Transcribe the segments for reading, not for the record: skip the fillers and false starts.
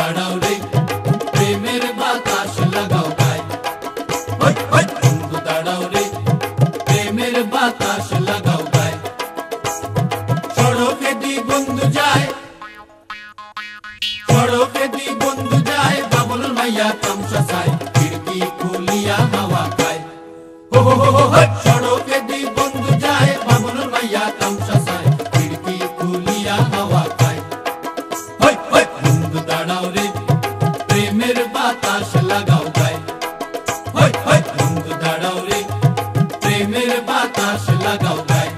দাঁড়াও রে প্রেমের বাতাস লাগাও গায় ওই ওই বন্ধু দাঁড়াও রে প্রেমের বাতাস লাগাও গায় সড়কে দি বন্ধু যায় বাবুল মাইয়া তামসা চায় খিড়কি খুলিয়া হাওয়া খায় হো হো হো হো সড়কে দি বন্ধু যায় বাবুল মাইয়া তামসা চায় খিড়কি খুলিয়া হাওয়া খায় ওই ওই বন্ধু দাঁড়াও রে প্রেমের বাতাস লাগাও গায় ওই ওই বন্ধু দাঁড়াও রে প্রেমের বাতাস লাগাও গায়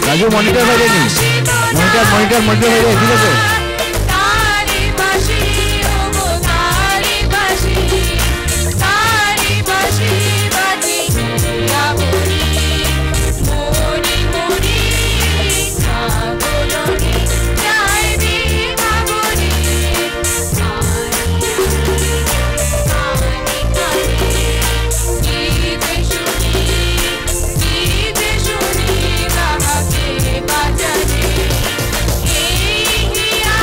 राजू मॉनिटर বাইরে নি मॉनिटर বাইরে ঠিক আছে Yeah.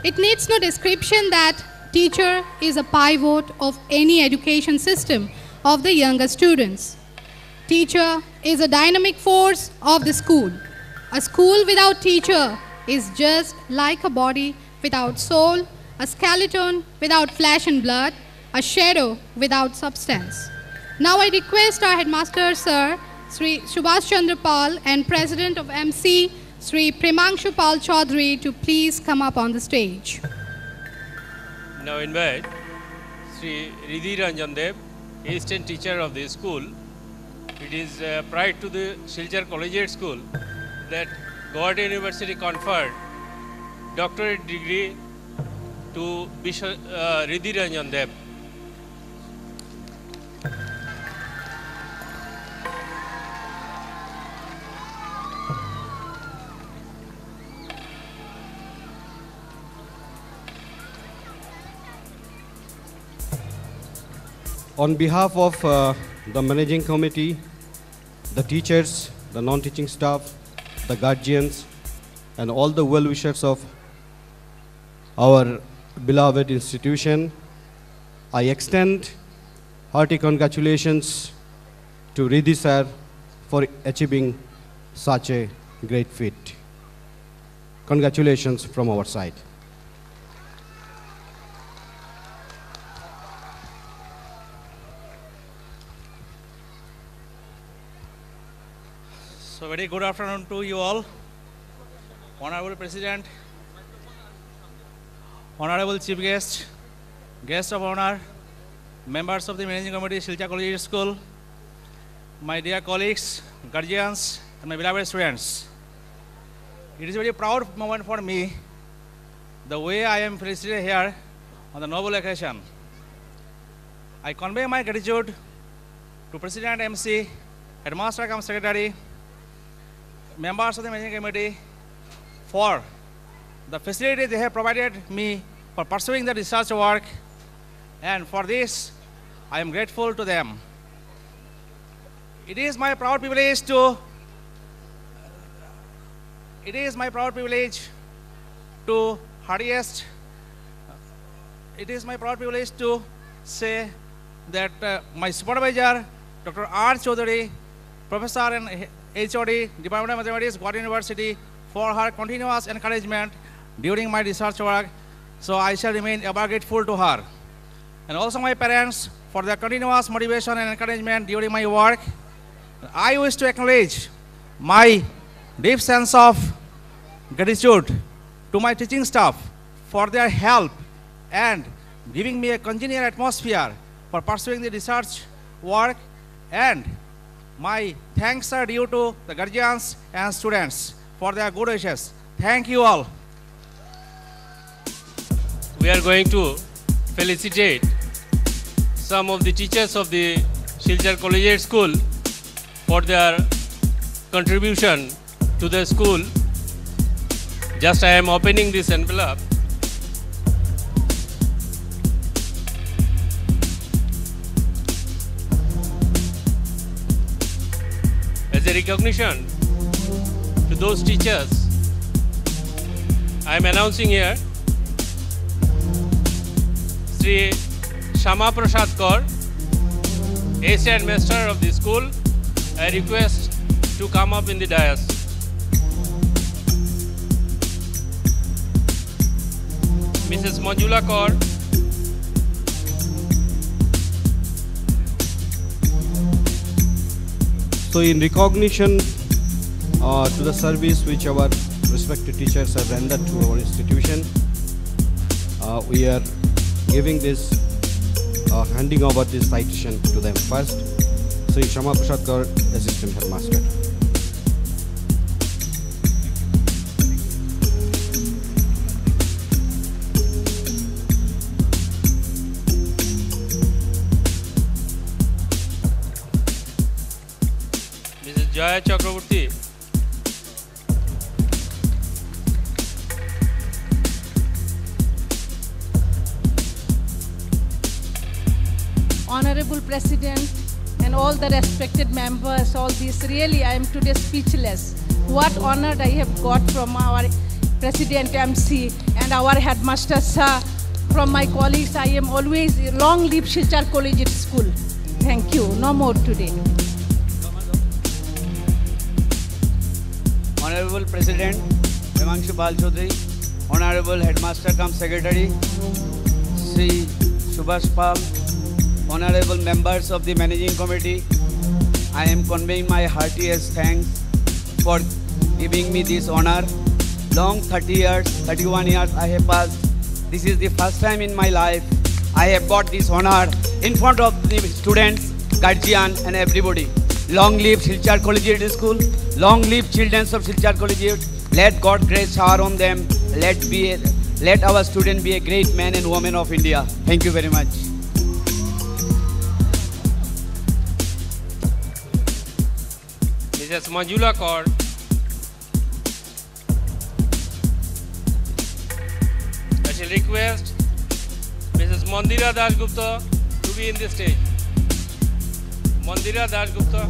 It needs no description that teacher is a pivot of any education system of the younger students. Teacher is a dynamic force of the school. A school without teacher is just like a body without soul, a skeleton without flesh and blood, a shadow without substance. Now I request our headmaster, Sir, Sri Subhash Chandra Pal, and President of MC, Sri Premanshu Pal Chaudhary, to please come up on the stage. Now invite Sri Riddhi Ranjan Dev, assistant teacher of the school. It is pride to the Silchar Collegiate School that Guwahati University conferred doctorate degree to Bishop Riddhi Ranjan Dev. On behalf of the managing committee, the teachers, the non-teaching staff, the guardians, and all the well-wishers of our beloved institution, I extend hearty congratulations to Riddhi sir for achieving such a great feat. Congratulations from our side. So very good afternoon to you all. Honorable President, Honorable Chief Guest, Guest of Honor, members of the Managing Committee, Silchar Collegiate School, my dear colleagues, guardians, and my beloved students. It is a very proud moment for me, the way I am felicitated here on the noble occasion. I convey my gratitude to President MC, Headmaster cum Secretary, members of the Managing Committee for the facility they have provided me for pursuing the research work, and for this I am grateful to them. It is my proud privilege to say that my supervisor, Dr. R. Chaudhary, Professor and HOD, Department of Mathematics, Guwahati University, for her continuous encouragement during my research work. So I shall remain ever grateful to her. And also my parents for their continuous motivation and encouragement during my work. I wish to acknowledge my deep sense of gratitude to my teaching staff for their help and giving me a congenial atmosphere for pursuing the research work, and my thanks are due to the guardians and students for their good wishes. Thank you all. We are going to felicitate some of the teachers of the Silchar Collegiate School for their contribution to the school. Just I am opening this envelope. As a recognition to those teachers, I am announcing here Sri Shama Prasad Kaur, AC Headmaster of the school. I request to come up in the dais. Mrs. Manjula Kaur, so in recognition to the service which our respected teachers have rendered to our institution, we are giving this, handing over this citation to them. First, Sri Shama Prasad Kaur, Assistant Headmaster. Mrs. Jaya Chakraborty, Honorable President and all the respected members, all this, really I am today speechless. What honor I have got from our President MC, and our headmaster sir. From my colleagues, I am always long live Silchar Collegiate School. Thank you. No more today. Honorable President Himanshu Pal Chaudhary, Honorable Headmaster cum Secretary Sri Subhash Pal, Honorable members of the Managing Committee, I am conveying my heartiest thanks for giving me this honor. Long 30 years, 31 years I have passed. This is the first time in my life I have got this honor in front of the students, guardian and everybody. Long live Silchar Collegiate School. Long live children of Silchar Collegiate. Let God grace shower on them. Let our students be a great men and women of India. Thank you very much. Mrs. Manjula Kaur. I shall request Mrs. Mandira Dasgupta to be in the stage. Mandira Dasgupta.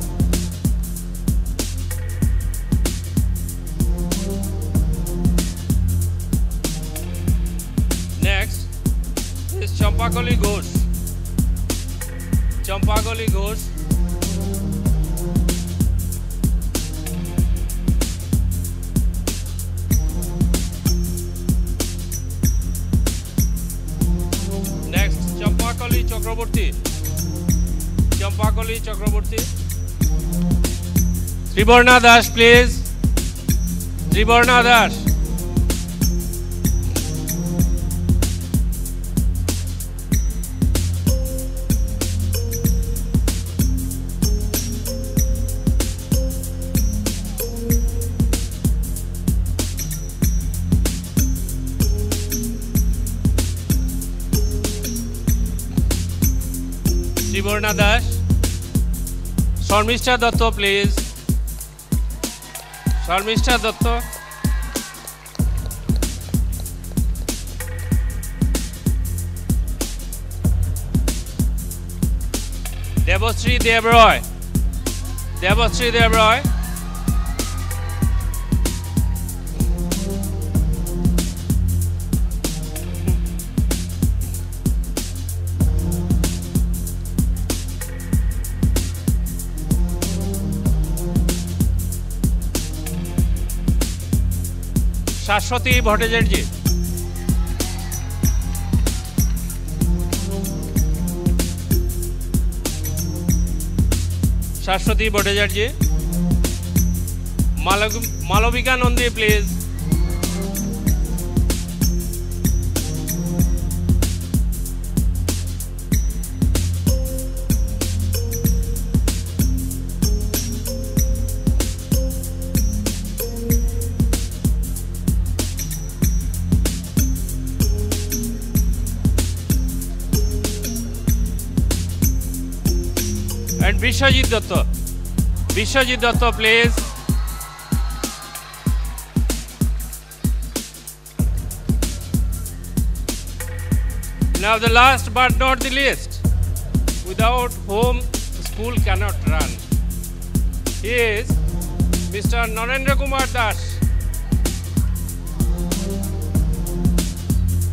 Next is Champakali Ghosh. Champakali Ghosh. Next, Champakali Chakraborty. Champakali Chakraborty. Tribarna Das, please. Tribarna Das. Tribarna Das. Sharmishta Datta, please. Sharmishta Datta. Devasri Devroy. Devasri Devroy. Shashwati Bhattacharya. Shashwati Bhattacharya. Malavika Nandi, please. And Vishwajit Datta. Vishwajit Datta, please. Now the last but not the least, without whom school cannot run, he is Mr. Narendra Kumar Das.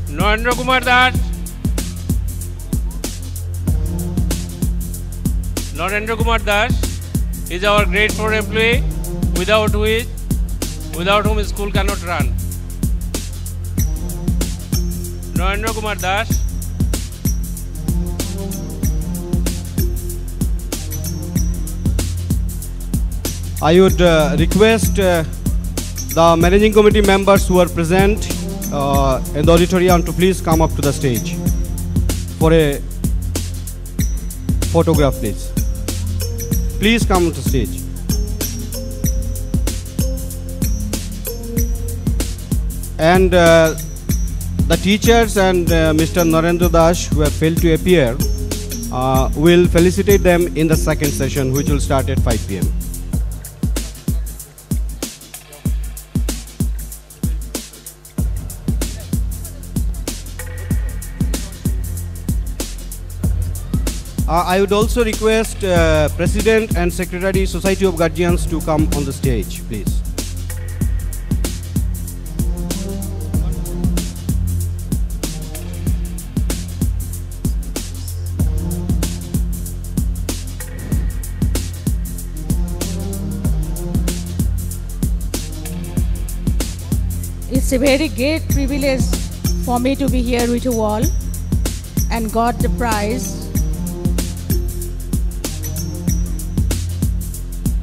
Narendra Kumar Das. Narendra Kumar Das is our grade 4 employee, without whom school cannot run. Narendra Kumar Das. I would request the managing committee members who are present in the auditorium to please come up to the stage for a photograph, please. Please come to the stage. And the teachers and Mr. Narendra Das who have failed to appear, will felicitate them in the second session, which will start at 5 p.m. I would also request President and Secretary Society of Guardians to come on the stage, please. It's a very great privilege for me to be here with you all and got the prize.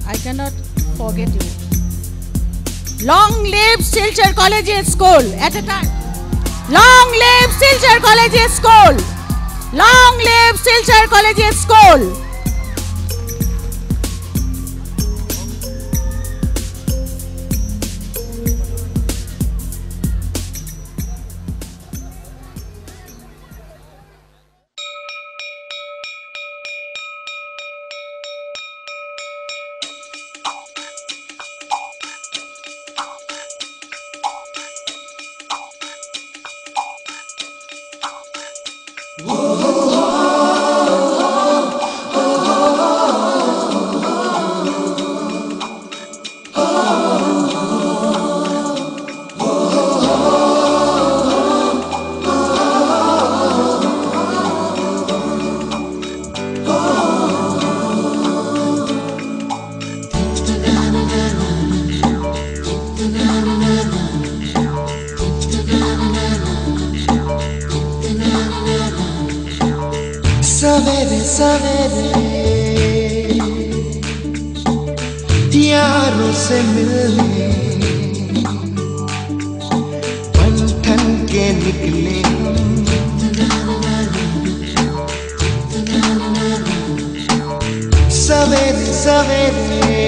I cannot forget you. Long live Silchar Collegiate School at a time. Long live Silchar Collegiate School. Long live Silchar Collegiate School. सवेरे सवेरे यारों से मिलने बन ठन के निकले सवेरे सवेरे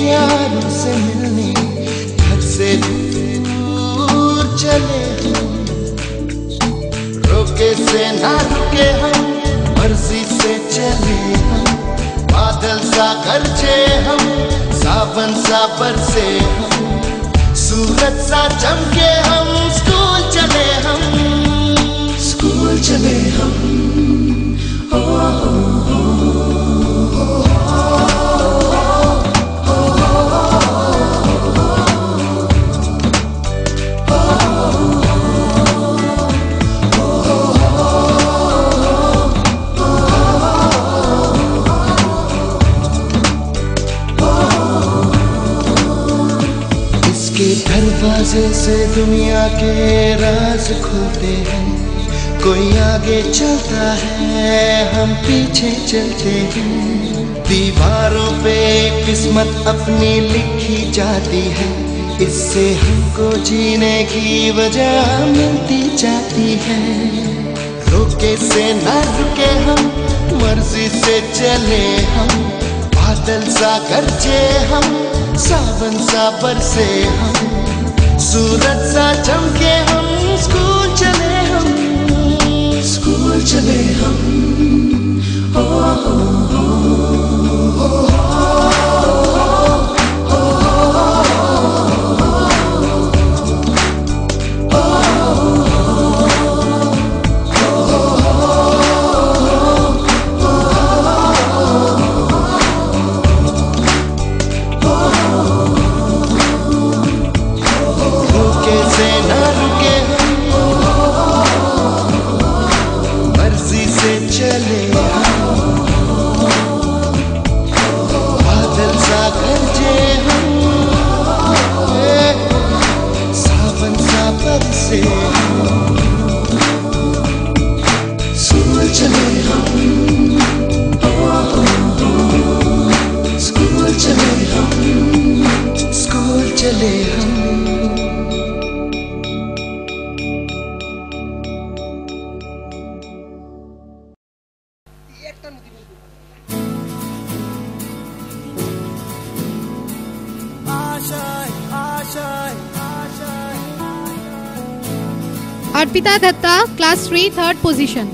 यारों से मिलने घर से दूर चले रोके से ना रुके हम मर्जी से चले हम बादल सा गरजे हम सावन सा बरसे हम सूरज सा चमके हम स्कूल चले हम ओ, दरवाजे से दुनिया के राज खुलते हैं कोई आगे चलता है हम पीछे चलते हैं दीवारों पे किस्मत अपनी लिखी जाती है इससे हमको जीने की वजह मिलती जाती है रोके से ना रुके हम मर्जी से चले हम बादल सा गरजे हम सावन सा बरसे हम सूरज सा चमके हम स्कूल चले हम ओ, Arpita Datta, Class 3, 3rd position.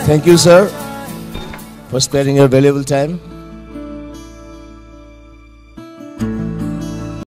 Thank you, sir, for sparing your valuable time.